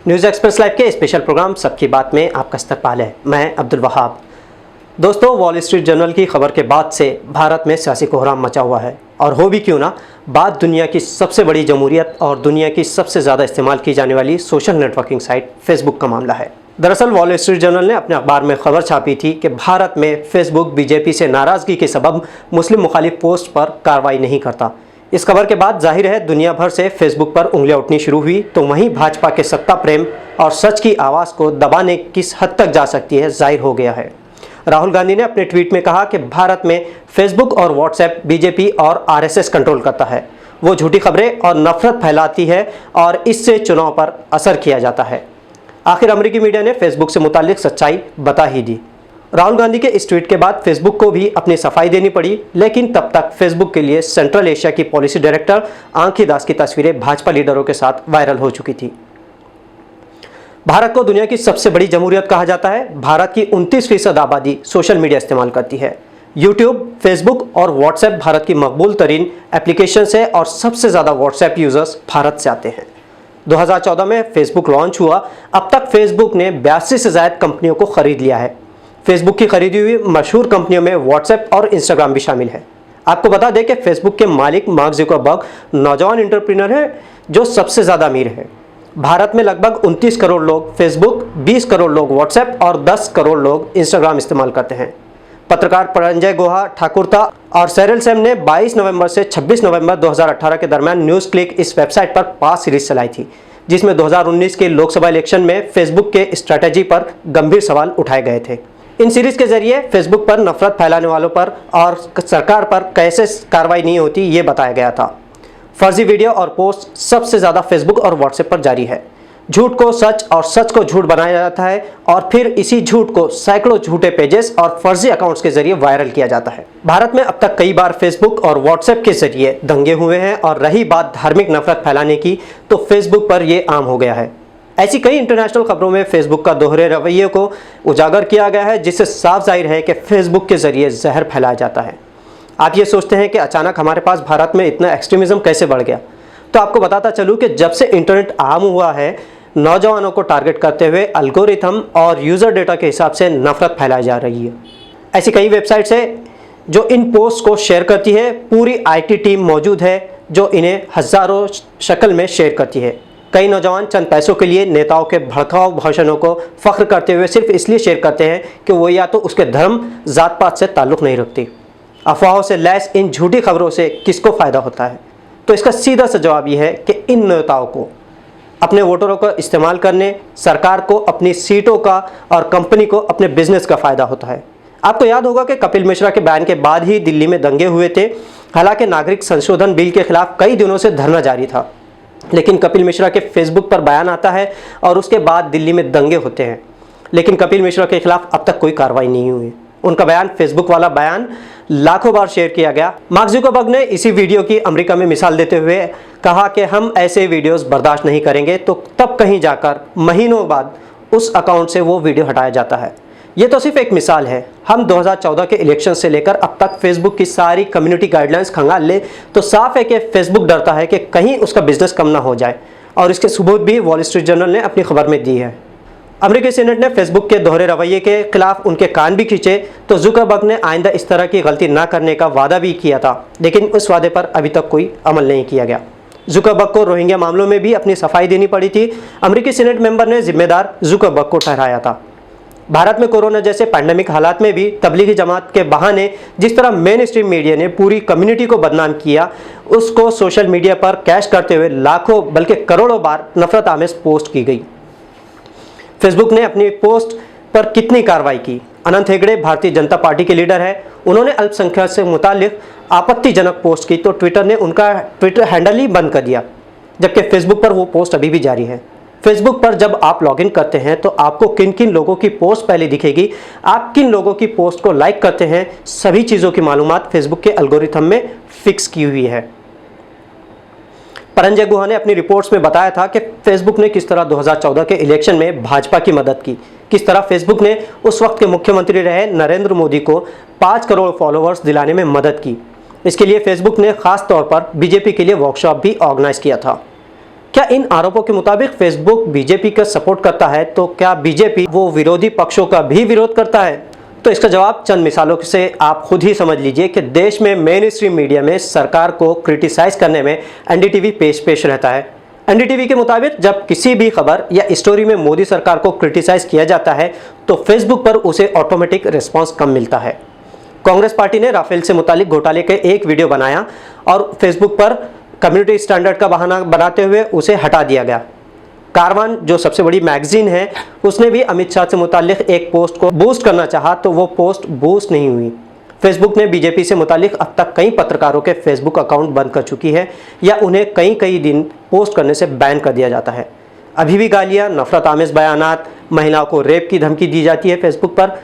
News express live के special programme सबकी बात में आपका इस्तकबाल है। मैं अब्दुल वहाब। दोस्तों, वॉल स्ट्रीट जर्नल की खबर के बाद से भारत में सियासी कोहराम मचा हुआ है और हो भी क्यों ना, बात दुनिया की सबसे बड़ी जमहूरियत और दुनिया की सबसे ज़्यादा इस्तेमाल की जाने वाली सोशल नेटवर्किंग साइट फेसबुक का मामला है। दरअसल वॉल स्ट्रीट जर्नल ने अपने अखबार में खबर छापी थी कि भारत में फेसबुक बीजेपी से नाराज़गी के सबब मुस्लिम मुखालिफ पोस्ट पर कार्रवाई नहीं करता। इस खबर के बाद जाहिर है दुनिया भर से फेसबुक पर उंगलियां उठनी शुरू हुई, तो वहीं भाजपा के सत्ता प्रेम और सच की आवाज़ को दबाने किस हद तक जा सकती है जाहिर हो गया है। राहुल गांधी ने अपने ट्वीट में कहा कि भारत में फेसबुक और व्हाट्सएप बीजेपी और आरएसएस कंट्रोल करता है। वो झूठी खबरें और नफरत फैलाती है और इससे चुनाव पर असर किया जाता है। आखिर अमेरिकी मीडिया ने फेसबुक से मुताल्लिक सच्चाई बता ही दी। राहुल गांधी के इस ट्वीट के बाद फेसबुक को भी अपनी सफाई देनी पड़ी, लेकिन तब तक फेसबुक के लिए सेंट्रल एशिया की पॉलिसी डायरेक्टर आंखी दास की तस्वीरें भाजपा लीडरों के साथ वायरल हो चुकी थी। भारत को दुनिया की सबसे बड़ी जमहूरियत कहा जाता है। भारत की 29% आबादी सोशल मीडिया इस्तेमाल करती है। यूट्यूब, फेसबुक और व्हाट्सएप भारत की मकबूल तरीन एप्लीकेशन है और सबसे ज़्यादा व्हाट्सएप यूज़र्स भारत से आते हैं। 2014 में फेसबुक लॉन्च हुआ। अब तक फेसबुक ने 82 से ज़्यादा कंपनियों को खरीद लिया है। फेसबुक की खरीदी हुई मशहूर कंपनियों में व्हाट्सएप और इंस्टाग्राम भी शामिल है। आपको बता दें कि फेसबुक के मालिक मार्क जुकरबर्ग नौजवान एंटरप्रेन्योर हैं जो सबसे ज़्यादा अमीर है। भारत में लगभग 29 करोड़ लोग फेसबुक, 20 करोड़ लोग व्हाट्सएप और 10 करोड़ लोग इंस्टाग्राम इस्तेमाल करते हैं। पत्रकार परंजय गुहा ठाकुरता और सैरल सैम ने 22 नवंबर से 26 नवंबर 2018 के दरमियान न्यूज़ क्लिक इस वेबसाइट पर 5 सीरीज चलाई थी, जिसमें 2019 के लोकसभा इलेक्शन में फेसबुक के स्ट्रैटेजी पर गंभीर सवाल उठाए गए थे। इन सीरीज के जरिए फेसबुक पर नफरत फैलाने वालों पर और सरकार पर कैसे कार्रवाई नहीं होती ये बताया गया था। फर्जी वीडियो और पोस्ट सबसे ज़्यादा फेसबुक और व्हाट्सएप पर जारी है। झूठ को सच और सच को झूठ बनाया जाता है और फिर इसी झूठ को सैकड़ों झूठे पेजेस और फर्जी अकाउंट्स के जरिए वायरल किया जाता है। भारत में अब तक कई बार फेसबुक और व्हाट्सएप के जरिए दंगे हुए हैं और रही बात धार्मिक नफरत फैलाने की, तो फेसबुक पर यह आम हो गया है। ऐसी कई इंटरनेशनल खबरों में फेसबुक का दोहरे रवैये को उजागर किया गया है, जिससे साफ जाहिर है कि फेसबुक के जरिए जहर फैलाया जाता है। आप ये सोचते हैं कि अचानक हमारे पास भारत में इतना एक्सट्रीमिज्म कैसे बढ़ गया, तो आपको बताता चलूँ कि जब से इंटरनेट आम हुआ है, नौजवानों को टारगेट करते हुए एल्गोरिथम और यूज़र डेटा के हिसाब से नफरत फैलाई जा रही है। ऐसी कई वेबसाइट्स है जो इन पोस्ट को शेयर करती है। पूरी IT टीम मौजूद है जो इन्हें हज़ारों शक्ल में शेयर करती है। कई नौजवान चंद पैसों के लिए नेताओं के भड़काऊ भाषणों को फख्र करते हुए सिर्फ इसलिए शेयर करते हैं कि वो या तो उसके धर्म, जात पात से ताल्लुक़ नहीं रखती। अफवाहों से लैस इन झूठी खबरों से किसको फ़ायदा होता है? तो इसका सीधा सा जवाब यह है कि इन नेताओं को अपने वोटरों का इस्तेमाल करने, सरकार को अपनी सीटों का और कंपनी को अपने बिजनेस का फ़ायदा होता है। आपको याद होगा कि कपिल मिश्रा के बयान के बाद ही दिल्ली में दंगे हुए थे। हालांकि नागरिक संशोधन बिल के खिलाफ कई दिनों से धरना जारी था, लेकिन कपिल मिश्रा के फेसबुक पर बयान आता है और उसके बाद दिल्ली में दंगे होते हैं। लेकिन कपिल मिश्रा के खिलाफ अब तक कोई कार्रवाई नहीं हुई। उनका बयान, फेसबुक वाला बयान, लाखों बार शेयर किया गया। मार्क जुकरबर्ग ने इसी वीडियो की अमेरिका में मिसाल देते हुए कहा कि हम ऐसे वीडियोस बर्दाश्त नहीं करेंगे, तो तब कहीं जाकर महीनों बाद उस अकाउंट से वो वीडियो हटाया जाता है। ये तो सिर्फ एक मिसाल है। हम 2014 के इलेक्शन से लेकर अब तक फेसबुक की सारी कम्युनिटी गाइडलाइंस खंगाल ले तो साफ है कि फेसबुक डरता है कि कहीं उसका बिजनेस कम ना हो जाए, और इसके सबूत भी वॉल स्ट्रीट जर्नल ने अपनी खबर में दी है। अमेरिकी सीनेट ने फेसबुक के दोहरे रवैये के खिलाफ उनके कान भी खींचे, तो जुकरबर्ग ने आइंदा इस तरह की गलती ना करने का वादा भी किया था, लेकिन उस वादे पर अभी तक कोई अमल नहीं किया गया। जुकरबर्ग को रोहिंग्या मामलों में भी अपनी सफाई देनी पड़ी थी। अमेरिकी सीनेट मेंबर ने जिम्मेदार जुकरबर्ग को ठहराया था। भारत में कोरोना जैसे पैंडेमिक हालात में भी तबलीगी जमात के बहाने जिस तरह मेन स्ट्रीम मीडिया ने पूरी कम्युनिटी को बदनाम किया, उसको सोशल मीडिया पर कैश करते हुए लाखों बल्कि करोड़ों बार नफरत आमेज पोस्ट की गई। फेसबुक ने अपनी पोस्ट पर कितनी कार्रवाई की? अनंत हेगड़े भारतीय जनता पार्टी के लीडर है। उन्होंने अल्पसंख्यक से मुतालिक आपत्तिजनक पोस्ट की तो ट्विटर ने उनका ट्विटर हैंडल ही बंद कर दिया, जबकि फेसबुक पर वो पोस्ट अभी भी जारी है। फेसबुक पर जब आप लॉगिन करते हैं तो आपको किन किन लोगों की पोस्ट पहले दिखेगी, आप किन लोगों की पोस्ट को लाइक करते हैं, सभी चीज़ों की मालूमात फेसबुक के एल्गोरिथम में फिक्स की हुई है। परंजय गुहा ने अपनी रिपोर्ट्स में बताया था कि फेसबुक ने किस तरह 2014 के इलेक्शन में भाजपा की मदद की, किस तरह फेसबुक ने उस वक्त के मुख्यमंत्री रहे नरेंद्र मोदी को 5 करोड़ फॉलोअर्स दिलाने में मदद की। इसके लिए फेसबुक ने खास तौर पर बीजेपी के लिए वर्कशॉप भी ऑर्गेनाइज किया था। क्या इन आरोपों के मुताबिक फेसबुक बीजेपी का सपोर्ट करता है, तो क्या बीजेपी वो विरोधी पक्षों का भी विरोध करता है? तो इसका जवाब चंद मिसालों से आप खुद ही समझ लीजिए कि देश में मेन स्ट्रीम मीडिया में सरकार को क्रिटिसाइज करने में एनडीटीवी पेश रहता है। एनडीटीवी के मुताबिक जब किसी भी खबर या स्टोरी में मोदी सरकार को क्रिटिसाइज किया जाता है तो फेसबुक पर उसे ऑटोमेटिक रिस्पॉन्स कम मिलता है। कांग्रेस पार्टी ने राफेल से मुतालिक घोटाले के एक वीडियो बनाया और फेसबुक पर कम्युनिटी स्टैंडर्ड का बहाना बनाते हुए उसे हटा दिया गया। कारवान जो सबसे बड़ी मैगजीन है, उसने भी अमित शाह से मुतालिक एक पोस्ट को बूस्ट करना चाहा तो वो पोस्ट बूस्ट नहीं हुई। फेसबुक ने बीजेपी से मुतालिक अब तक कई पत्रकारों के फेसबुक अकाउंट बंद कर चुकी है या उन्हें कई दिन पोस्ट करने से बैन कर दिया जाता है। अभी भी गालियाँ, नफरत आमेज बयानात, महिलाओं को रेप की धमकी दी जाती है फेसबुक पर।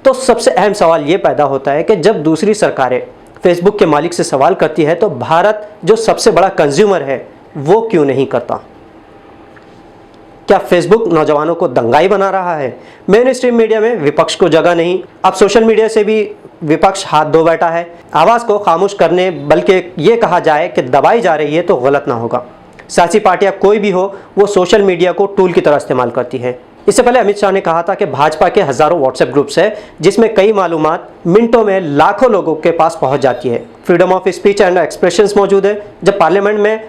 तो सबसे अहम सवाल ये पैदा होता है कि जब दूसरी सरकारें फेसबुक के मालिक से सवाल करती है तो भारत जो सबसे बड़ा कंज्यूमर है वो क्यों नहीं करता? क्या फेसबुक नौजवानों को दंगाई बना रहा है? मेन स्ट्रीम मीडिया में विपक्ष को जगह नहीं, अब सोशल मीडिया से भी विपक्ष हाथ धो बैठा है। आवाज़ को खामोश करने बल्कि ये कहा जाए कि दबाई जा रही है तो गलत ना होगा। सियासी पार्टियां कोई भी हो वो सोशल मीडिया को टूल की तरह इस्तेमाल करती है। इससे पहले अमित शाह ने कहा था कि भाजपा के हज़ारों व्हाट्सएप ग्रुप्स है जिसमें कई मालूमात मिनटों में लाखों लोगों के पास पहुंच जाती है। Freedom of speech and expressions मौजूद है। जब पार्लियामेंट में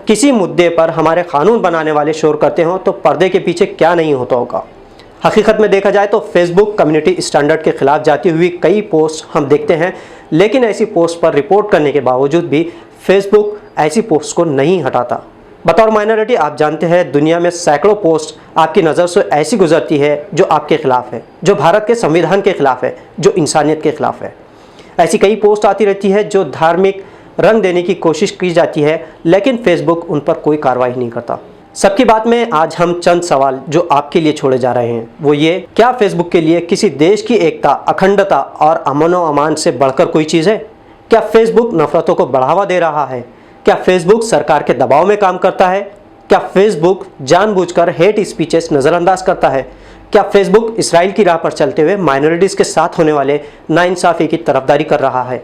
किसी मुद्दे पर हमारे कानून बनाने वाले शोर करते हो तो पर्दे के पीछे क्या नहीं होता होगा। हकीकत में देखा जाए तो फेसबुक कम्युनिटी स्टैंडर्ड के खिलाफ जाती हुई कई पोस्ट हम देखते हैं, लेकिन ऐसी पोस्ट पर रिपोर्ट करने के बावजूद भी फेसबुक ऐसी पोस्ट को नहीं हटाता। बतौर माइनॉरिटी आप जानते हैं दुनिया में सैकड़ों पोस्ट आपकी नज़र से ऐसी गुजरती है जो आपके खिलाफ है, जो भारत के संविधान के खिलाफ है, जो इंसानियत के खिलाफ है। ऐसी कई पोस्ट आती रहती है जो धार्मिक रंग देने की कोशिश की जाती है, लेकिन फेसबुक उन पर कोई कार्रवाई नहीं करता। सबकी बात में आज हम चंद सवाल जो आपके लिए छोड़े जा रहे हैं वो ये, क्या फेसबुक के लिए किसी देश की एकता, अखंडता और अमन व अमान से बढ़कर कोई चीज़ है? क्या फेसबुक नफरतों को बढ़ावा दे रहा है? क्या फेसबुक सरकार के दबाव में काम करता है? क्या फेसबुक जानबूझकर हेट स्पीचेस नज़रअंदाज करता है? क्या फेसबुक इसराइल की राह पर चलते हुए माइनॉरिटीज़ के साथ होने वाले नाइंसाफ़ी की तरफदारी कर रहा है?